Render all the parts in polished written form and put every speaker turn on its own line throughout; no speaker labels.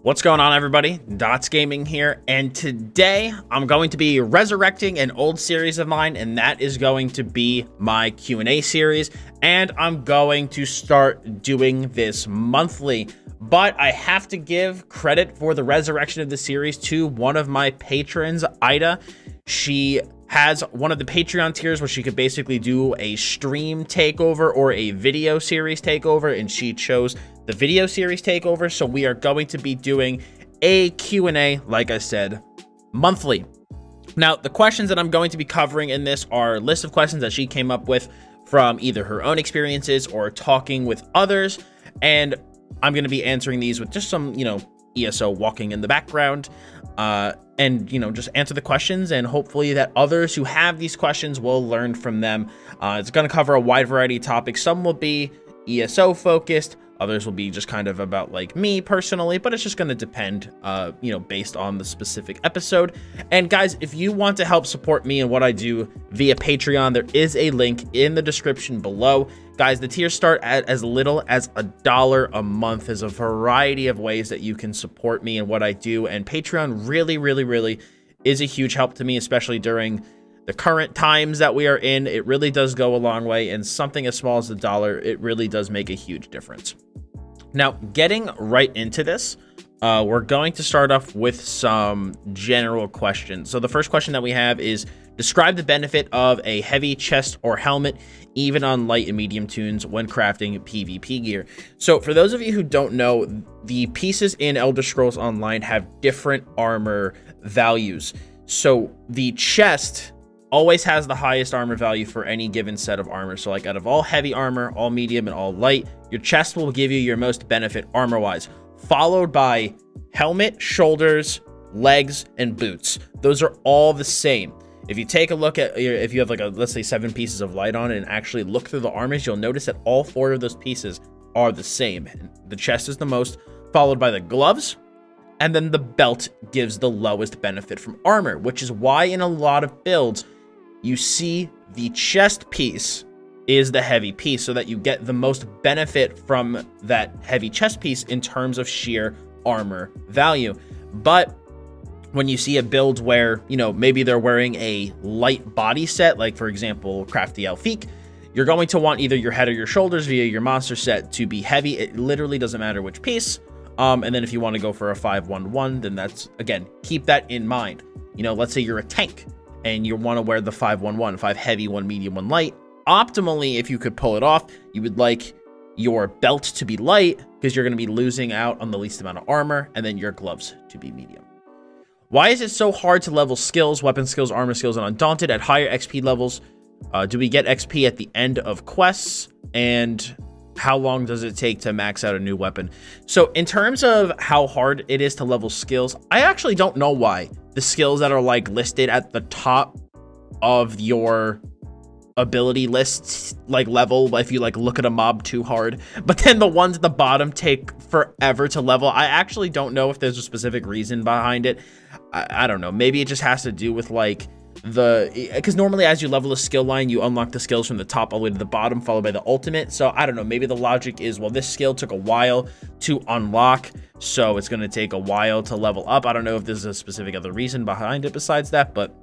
What's going on, everybody? Dottz Gaming here, and today I'm going to be resurrecting an old series of mine, and that is going to be my Q&A series, and I'm going to start doing this monthly. But I have to give credit for the resurrection of the series to one of my patrons, Aidda. She has one of the Patreon tiers where she could basically do a stream takeover or a video series takeover, and she chose the video series takeover. So we are going to be doing a Q&A, like I said, monthly. Now, the questions that I'm going to be covering in this are a list of questions that she came up with from either her own experiences or talking with others, and I'm going to be answering these with just some, ESO walking in the background, and, just answer the questions, and hopefully that others who have these questions will learn from them. It's going to cover a wide variety of topics. Some will be ESO focused, others will be just kind of about like me personally, but it's just going to depend, based on the specific episode. And guys, if you want to help support me and what I do via Patreon, there is a link in the description below. Guys, the tiers start at as little as $1 a month. There's a variety of ways that you can support me and what I do, and Patreon really is a huge help to me, especially during the current times that we are in. It really does go a long way, and something as small as $1, it really does make a huge difference. Now, getting right into this, we're going to start off with some general questions. So the first question that we have is, describe the benefit of a heavy chest or helmet, even on light and medium tunes, when crafting PvP gear. So for those of you who don't know, the pieces in Elder Scrolls Online have different armor values. So the chest always has the highest armor value for any given set of armor. So like out of all heavy armor, all medium, and all light, your chest will give you your most benefit armor-wise, followed by helmet, shoulders, legs, and boots. Those are all the same. If you take a look at, if you have like let's say 7 pieces of light on it and actually look through the armors, you'll notice that all 4 of those pieces are the same. The chest is the most, followed by the gloves, and then the belt gives the lowest benefit from armor, which is why in a lot of builds, you see the chest piece is the heavy piece, so that you get the most benefit from that heavy chest piece in terms of sheer armor value. But when you see a build where, maybe they're wearing a light body set, like for example, Crafty Elfique, you're going to want either your head or your shoulders via your monster set to be heavy. It literally doesn't matter which piece. And then if you want to go for a 5-1-1, then that's, again, keep that in mind. Let's say you're a tank and you want to wear the 5-1-1, 5 heavy, 1 medium, 1 light. Optimally, if you could pull it off, you would like your belt to be light because you're going to be losing out on the least amount of armor, and then your gloves to be medium. Why is it so hard to level skills, weapon skills, armor skills, and Undaunted at higher XP levels? Do we get XP at the end of quests? And how long does it take to max out a new weapon? So in terms of how hard it is to level skills, I actually don't know why the skills that are like listed at the top of your ability lists like level, if you like look at a mob too hard, but then the ones at the bottom take forever to level. I actually don't know if there's a specific reason behind it. I don't know, maybe it just has to do with like because normally as you level a skill line, you unlock the skills from the top all the way to the bottom, followed by the ultimate. So I don't know, maybe the logic is, well, this skill took a while to unlock, so it's going to take a while to level up. I don't know if there's a specific other reason behind it besides that, but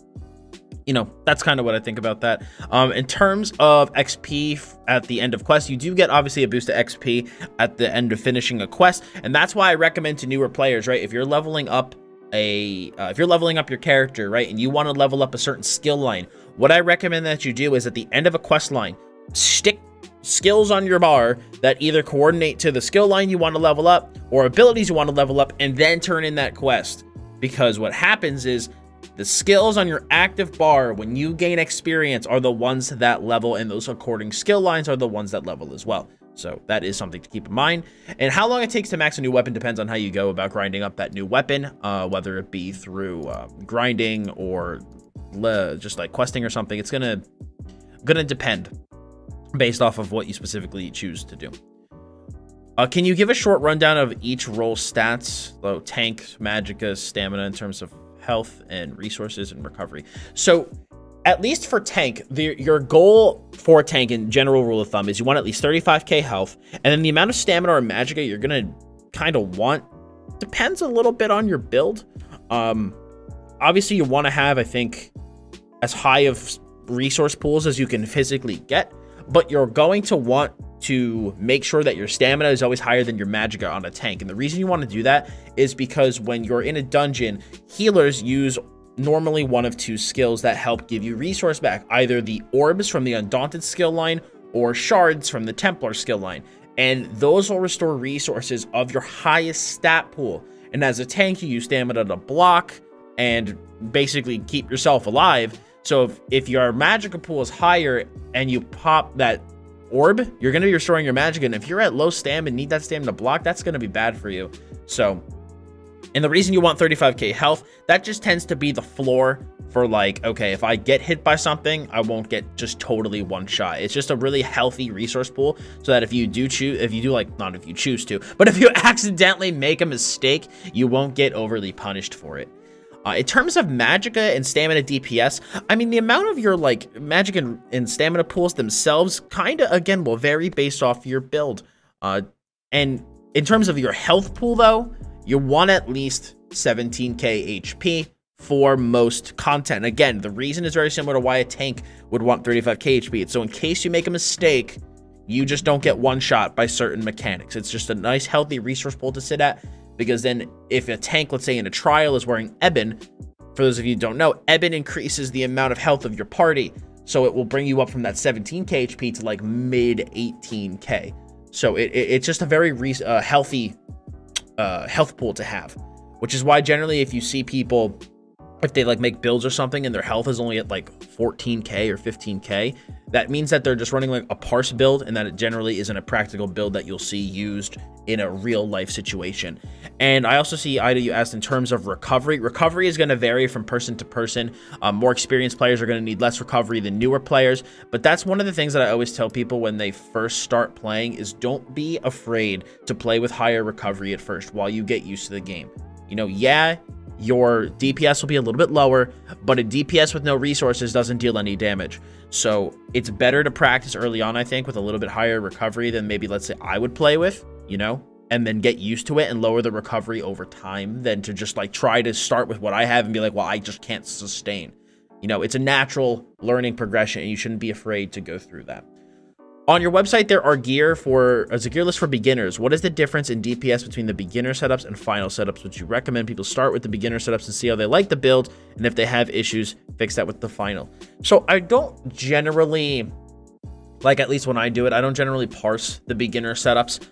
that's kind of what I think about that. In terms of XP at the end of quests, you do get obviously a boost to XP at the end of finishing a quest, and that's why I recommend to newer players, right? If you're leveling up your character, right, and you want to level up a certain skill line, what I recommend that you do is at the end of a quest line, stick skills on your bar that either coordinate to the skill line you want to level up or abilities you want to level up, and then turn in that quest. Because what happens is the skills on your active bar, when you gain experience, are the ones that level, and those according skill lines are the ones that level as well. So that is something to keep in mind. And how long it takes to max a new weapon depends on how you go about grinding up that new weapon, whether it be through grinding or just like questing or something. It's gonna depend based off of what you specifically choose to do. Can you give a short rundown of each role stats? So tank, magicka, stamina in terms of health and resources and recovery. So at least for tank, your goal for tank in general rule of thumb is you want at least 35k health, and then the amount of stamina or magicka you're gonna kind of want depends a little bit on your build. Obviously, you want to have, I think, as high of resource pools as you can physically get, but you're going to want to make sure that your stamina is always higher than your magicka on a tank. And the reason you want to do that is because when you're in a dungeon, healers use normally one of two skills that help give you resource back, either the orbs from the Undaunted skill line or shards from the Templar skill line. And those will restore resources of your highest stat pool. And as a tank, you use stamina to block and basically keep yourself alive. So if your magicka pool is higher and you pop that orb, you're going to be restoring your magicka. And if you're at low stam and need that stamina block, that's going to be bad for you. So, and the reason you want 35k health, that just tends to be the floor for like, okay, if I get hit by something, I won't get just totally one shot. It's just a really healthy resource pool so that if you do choose, not if you choose to, but if you accidentally make a mistake, you won't get overly punished for it. In terms of magicka and stamina DPS, I mean, the amount of your like magic and stamina pools themselves kind of, again, will vary based off your build. And in terms of your health pool, though, you want at least 17k HP for most content. Again, the reason is very similar to why a tank would want 35k HP. So in case you make a mistake, you just don't get one shot by certain mechanics. It's just a nice, healthy resource pool to sit at. Because then if a tank, let's say in a trial, is wearing Ebon, for those of you who don't know, Ebon increases the amount of health of your party. So it will bring you up from that 17k HP to like mid 18k. So it's just a very healthy health pool to have. Which is why generally if you see people, if they like make builds or something and their health is only at like 14k or 15k, that means that they're just running like a parse build and that it generally isn't a practical build that you'll see used in a real life situation. And I also see, Aidda, you asked in terms of recovery. Recovery is going to vary from person to person. More experienced players are going to need less recovery than newer players. But that's one of the things that I always tell people when they first start playing is don't be afraid to play with higher recovery at first while you get used to the game. You know, yeah, your DPS will be a little bit lower, but a DPS with no resources doesn't deal any damage. So it's better to practice early on, I think, with a little bit higher recovery than maybe, let's say, I would play with, you know, and then get used to it and lower the recovery over time than to just like try to start with what I have and be like, well, I just can't sustain. You know, it's a natural learning progression and you shouldn't be afraid to go through that. On your website, there are there's a gear list for beginners. What is the difference in DPS between the beginner setups and final setups? Would you recommend people start with the beginner setups and see how they like the build? And if they have issues, fix that with the final. So I don't generally, like at least when I do it, I don't generally parse the beginner setups.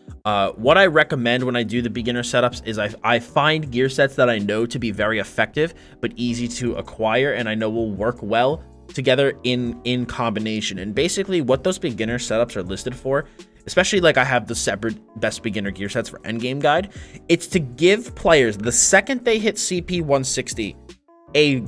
What I recommend when I do the beginner setups is I find gear sets that I know to be very effective, but easy to acquire and I know will work well together in combination. And basically what those beginner setups are listed for, especially like I have the separate best beginner gear sets for endgame guide, it's to give players the second they hit CP 160 a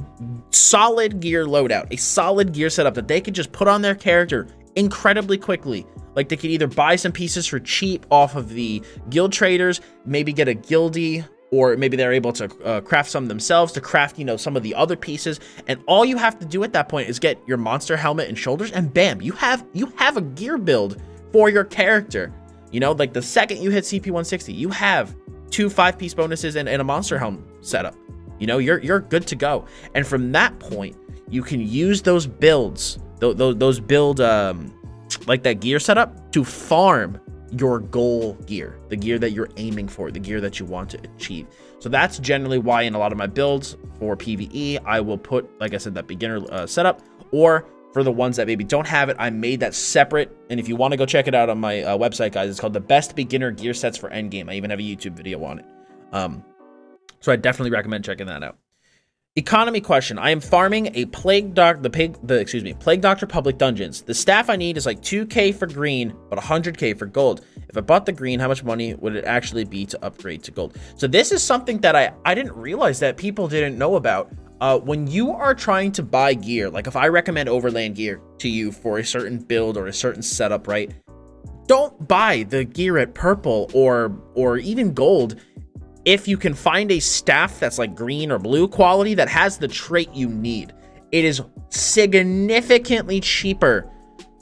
solid gear loadout, a solid gear setup that they could just put on their character incredibly quickly. Like they could either buy some pieces for cheap off of the guild traders, maybe get a guildie, or maybe they're able to craft some themselves to craft, you know, some of the other pieces. And all you have to do at that point is get your monster helmet and shoulders, and bam, you have a gear build for your character. You know, like the second you hit CP 160, you have 2 5-piece bonuses and a monster helmet setup. You know, you're good to go. And from that point, you can use those builds, those build like that gear setup to farm your goal gear, the gear that you're aiming for, the gear that you want to achieve. So that's generally why in a lot of my builds for PvE, I will put, like I said, that beginner setup, or for the ones that maybe don't have it, I made that separate. And if you want to go check it out on my website, guys, it's called the best beginner gear sets for endgame. I even have a YouTube video on it. So I definitely recommend checking that out. Economy question. I am farming a Plague Doctor public dungeons. The staff I need is like 2k for green, but 100k for gold. If I bought the green, how much money would it actually be to upgrade to gold? So this is something that I didn't realize that people didn't know about. When you are trying to buy gear, like if I recommend overland gear to you for a certain build or a certain setup, right? Don't buy the gear at purple or even gold if you can find a staff that's like green or blue quality that has the trait you need. It is significantly cheaper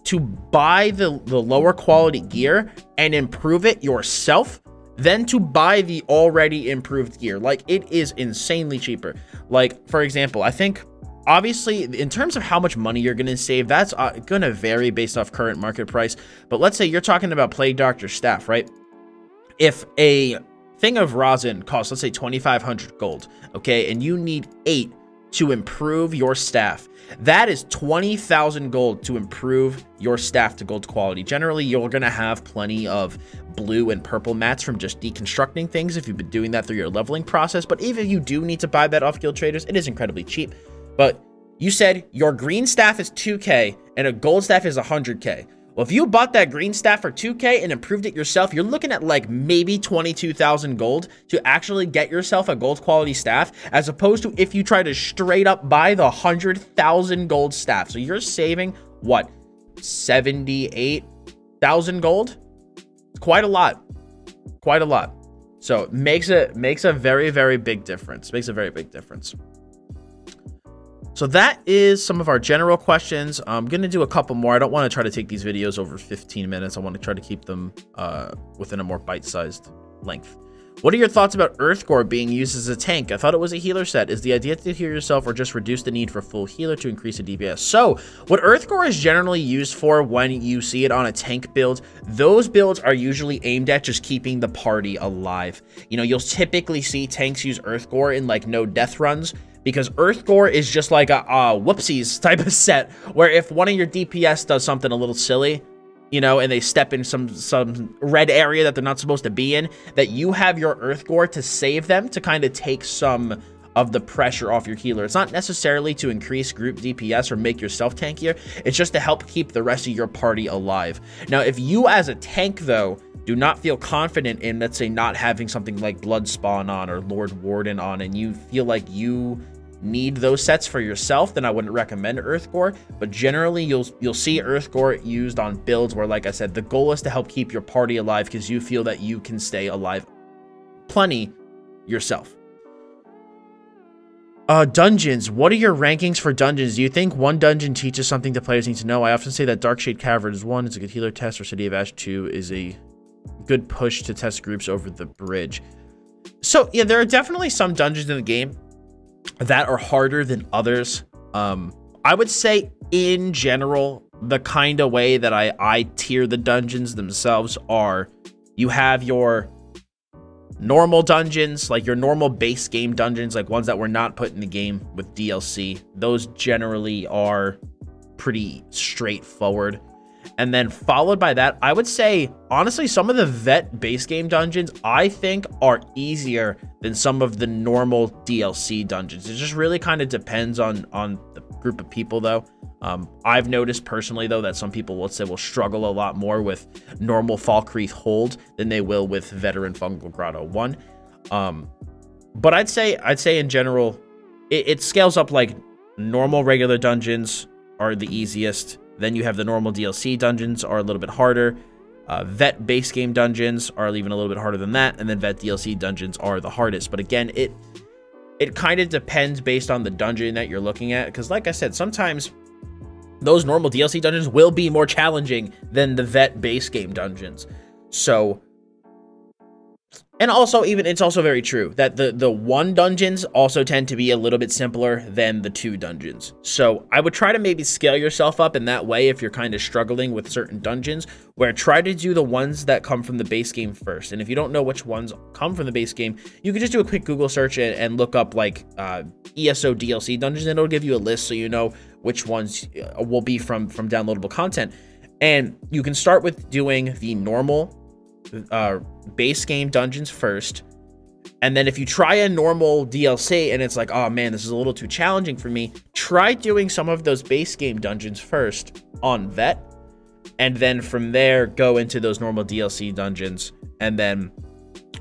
to buy the lower quality gear and improve it yourself than to buy the already improved gear. Like, it is insanely cheaper. Like, for example, I think obviously in terms of how much money you're going to save, that's going to vary based off current market price. But let's say you're talking about Plague Doctor staff, right? If a thing of rosin costs, let's say 2,500 gold, okay, and you need 8 to improve your staff, that is 20,000 gold to improve your staff to gold quality. Generally, you're going to have plenty of blue and purple mats from just deconstructing things if you've been doing that through your leveling process. But even if you do need to buy that off guild traders, it is incredibly cheap. But you said your green staff is 2k and a gold staff is 100k. Well, if you bought that green staff for 2k and improved it yourself, you're looking at like maybe 22,000 gold to actually get yourself a gold quality staff, as opposed to if you try to straight up buy the 100,000 gold staff. So you're saving what, 78,000 gold? It's quite a lot, quite a lot. So it makes a very, very big difference. Makes a very big difference. So that is some of our general questions. I'm going to do a couple more. I don't want to try to take these videos over 15 minutes. I want to try to keep them within a more bite-sized length. What are your thoughts about Earthgore being used as a tank? I thought it was a healer set. Is the idea to heal yourself or just reduce the need for full healer to increase the DPS? So what Earthgore is generally used for when you see it on a tank build, those builds are usually aimed at just keeping the party alive. You know, you'll typically see tanks use Earthgore in like no death runs, because Earthgore is just like a whoopsies type of set, where if one of your DPS does something a little silly, you know, and they step in some red area that they're not supposed to be in, that you have your Earthgore to save them, to kind of take some of the pressure off your healer. It's not necessarily to increase group DPS or make yourself tankier. It's just to help keep the rest of your party alive. Now, if you as a tank, though, do not feel confident in, let's say, not having something like Blood Spawn on or Lord Warden on, and you feel like you need those sets for yourself, then I wouldn't recommend Earthgore. But generally, you'll see Earthgore used on builds where, like I said, the goal is to help keep your party alive because you feel that you can stay alive plenty yourself. Dungeons. What are your rankings for dungeons? Do you think one dungeon teaches something the players need to know? I often say that Darkshade Cavern is 1, it's a good healer test, or City of Ash 2 is a good push to test groups over the bridge. So yeah, there are definitely some dungeons in the game that are harder than others. I would say in general, the kind of way that I tier the dungeons themselves are, you have your normal dungeons, like your normal base game dungeons, like ones that were not put in the game with DLC. Those generally are pretty straightforward. And then followed by that, I would say, honestly, some of the vet base game dungeons, I think, are easier than some of the normal DLC dungeons. It just really kind of depends on the group of people, though. I've noticed personally, though, that some people, let's say, will struggle a lot more with normal Falkreath Hold than they will with Veteran Fungal Grotto 1. But I'd say in general, it scales up like normal regular dungeons are the easiest. Then you have the normal DLC dungeons are a little bit harder. Vet base game dungeons are even a little bit harder than that. And then Vet DLC dungeons are the hardest. But again, it kind of depends based on the dungeon that you're looking at. Because like I said, sometimes those normal DLC dungeons will be more challenging than the Vet base game dungeons. So, and also it's also very true that the 1 dungeons also tend to be a little bit simpler than the 2 dungeons. So I would try to maybe scale yourself up in that way if you're kind of struggling with certain dungeons, where try to do the ones that come from the base game first. And if you don't know which ones come from the base game, you can just do a quick Google search and look up like ESO DLC dungeons, and it'll give you a list so you know which ones will be from downloadable content. And you can start with doing the normal base game dungeons first, and then if you try a normal DLC and it's like, oh man, this is a little too challenging for me, try doing some of those base game dungeons first on Vet, and then from there go into those normal DLC dungeons, and then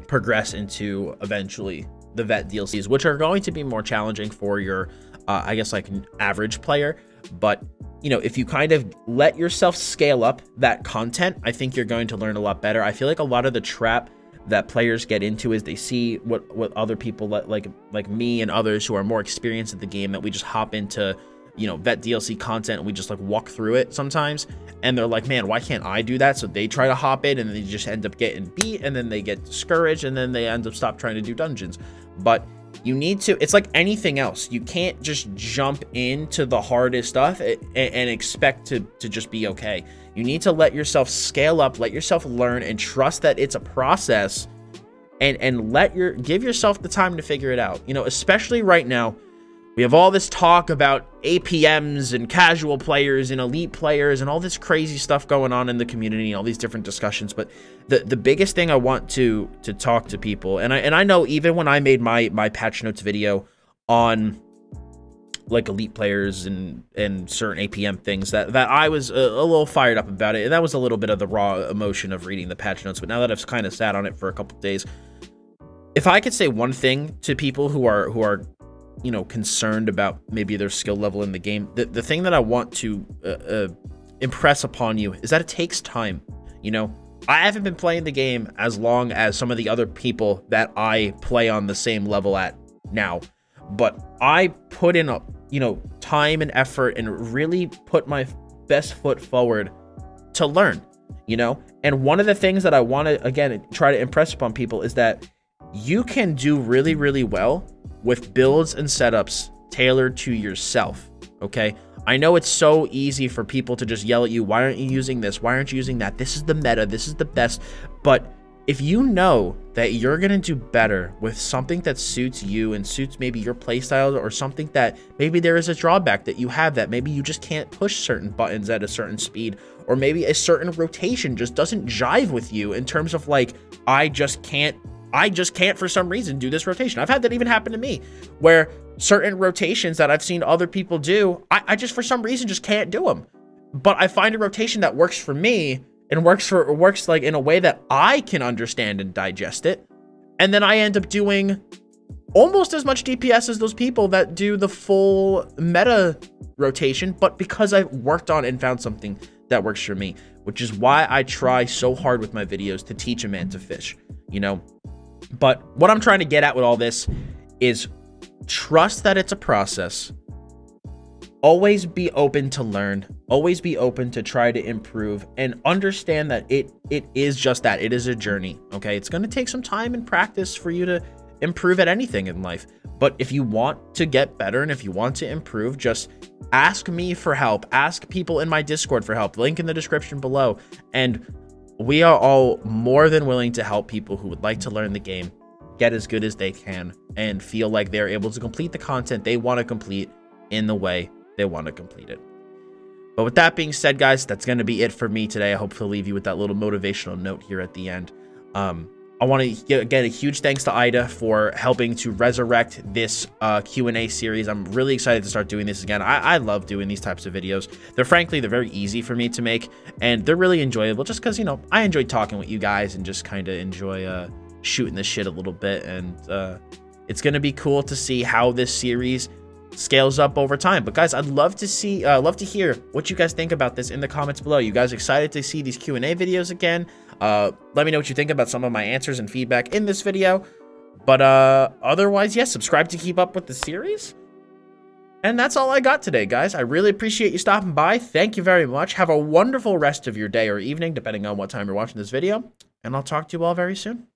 progress into eventually the Vet DLCs, which are going to be more challenging for your I guess like an average player. But you know, if you kind of let yourself scale up that content, I think you're going to learn a lot better. I feel like a lot of the trap that players get into is they see what other people like me and others who are more experienced at the game, that we just hop into you know, vet DLC content, and we just like walk through it sometimes, and they're like, man, why can't I do that? So they try to hop in, and they just end up getting beat, and then they get discouraged, and then they end up stop trying to do dungeons. But you need to, it's like anything else, you can't just jump into the hardest stuff and expect to just be okay. You need to let yourself scale up, let yourself learn, and trust that it's a process, and give yourself the time to figure it out. You know, especially right now, we have all this talk about APMs and casual players and elite players and all this crazy stuff going on in the community, all these different discussions. But the biggest thing I want to talk to people, and I know even when I made my patch notes video on like elite players and certain APM things, that I was a little fired up about it, and that was a little bit of the raw emotion of reading the patch notes. But now that I've kind of sat on it for a couple of days, if I could say one thing to people who are you know, concerned about maybe their skill level in the game, the thing that I want to impress upon you is that it takes time. You know, I haven't been playing the game as long as some of the other people that I play on the same level at now, but I put in a, you know, time and effort and really put my best foot forward to learn, you know. And one of the things that I want to, again, try to impress upon people is that you can do really, really well with builds and setups tailored to yourself, okay? I know it's so easy for people to just yell at you, why aren't you using this? Why aren't you using that? This is the meta, this is the best. But if you know that you're gonna do better with something that suits you and suits maybe your playstyle, or something that maybe there is a drawback that you have, that maybe you just can't push certain buttons at a certain speed, or maybe a certain rotation just doesn't jive with you in terms of like, I just can't for some reason do this rotation. I've had that even happen to me, where certain rotations that I've seen other people do, I just for some reason just can't do them. But I find a rotation that works for me and works like in a way that I can understand and digest it. And then I end up doing almost as much DPS as those people that do the full meta rotation, but because I've worked on and found something that works for me, which is why I try so hard with my videos to teach a man to fish, you know. But what I'm trying to get at with all this is trust that it's a process. Always be open to learn. Always be open to try to improve, and understand that it is just that. It is a journey, okay? It's going to take some time and practice for you to improve at anything in life. But if you want to get better and if you want to improve, just ask me for help. Ask people in my Discord for help. Link in the description below. And we are all more than willing to help people who would like to learn the game, get as good as they can, and feel like they're able to complete the content they want to complete in the way they want to complete it. But with that being said, guys, that's going to be it for me today. I hope to leave you with that little motivational note here at the end. I want to give a huge thanks to Aidda for helping to resurrect this Q&A series. I'm really excited to start doing this again. I love doing these types of videos. They're very easy for me to make, and they're really enjoyable just because, you know, I enjoy talking with you guys and just kind of enjoy shooting the shit a little bit. And it's going to be cool to see how this series scales up over time. But guys, I'd love to see love to hear what you guys think about this in the comments below. You guys excited to see these Q&A videos again? Let me know what you think about some of my answers and feedback in this video. But otherwise, yes, subscribe to keep up with the series. And that's all I got today, guys. I really appreciate you stopping by. Thank you very much. Have a wonderful rest of your day or evening, depending on what time you're watching this video. And I'll talk to you all very soon.